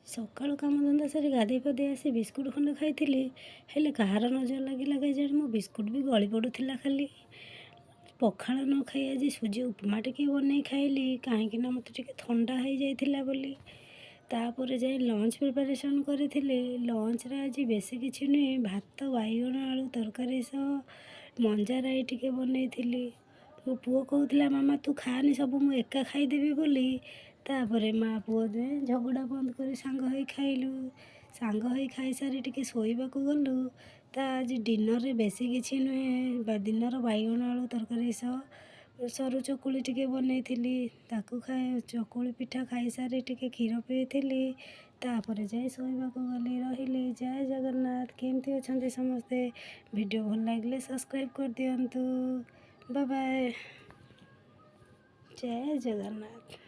ସକାଳୁ କାମଧନ୍ଦା ସାରି ଗାଧୋଇ ପାଧୋଇ ଆସି ବିସ୍କୁଟ୍ ଖଣ୍ଡେ ଖାଇଥିଲି। ହେଲେ କାହାର ନଜର ଲାଗିଲା କେଜାଣି ମୋ ବିସ୍କୁଟ୍ ବି ଗଳି ପଡ଼ୁଥିଲା ଖାଲି। ପଖାଳ ନ ଖାଇ ଆଜି ସୁଜି ଉପମା ଟିକେ ବନେଇ ଖାଇଲି, କାହିଁକିନା ମୋତେ ଟିକେ ଥଣ୍ଡା ହେଇଯାଇଥିଲା ବୋଲି। ତାପରେ ଯାଇ ଲଞ୍ଚ ପ୍ରିପାରେସନ୍ କରିଥିଲି। ଲଞ୍ଚରେ ଆଜି ବେଶୀ କିଛି ନୁହେଁ, ଭାତ ବାଇଗଣ ଆଳୁ ତରକାରୀ ସହ ମଞ୍ଜା ରାଇ ଟିକେ ବନେଇଥିଲି। ମୋ ପୁଅ କହୁଥିଲା ମାମା ତୁ ଖାଆନି ସବୁ, ମୁଁ ଏକା ଖାଇଦେବି ବୋଲି। ତାପରେ ମା' ପୁଅ ଦୁହେଁ ଝଗଡ଼ା ବନ୍ଦ କରି ସାଙ୍ଗ ହେଇ ଖାଇଲୁ। ସାଙ୍ଗ ହେଇ ଖାଇସାରି ଟିକେ ଶୋଇବାକୁ ଗଲୁ। ଆଜି ଡିନରରେ ବେଶୀ କିଛି ନୁହେଁ, ଦିନର ବାଇଗଣ ଆଳୁ ତରକାରୀ ସହ ସରୁ ଚକୁଳି ଟିକେ ବନେଇଥିଲି। ତାକୁ ଚକୁଳି ପିଠା ଖାଇସାରି ଟିକେ କ୍ଷୀର ପିଇଥିଲି। ତାପରେ ଯାଇ ଶୋଇବାକୁ ଗଲି, ରହିଲି। ଜୟ ଜଗନ୍ନାଥ। କେମିତି ଅଛନ୍ତି ସମସ୍ତେ? ଭିଡ଼ିଓ ଭଲ ଲାଗିଲେ ସବସ୍କ୍ରାଇବ୍ କରିଦିଅନ୍ତୁ। Bye bye. ଜୟ ଜଗନ୍ନାଥ।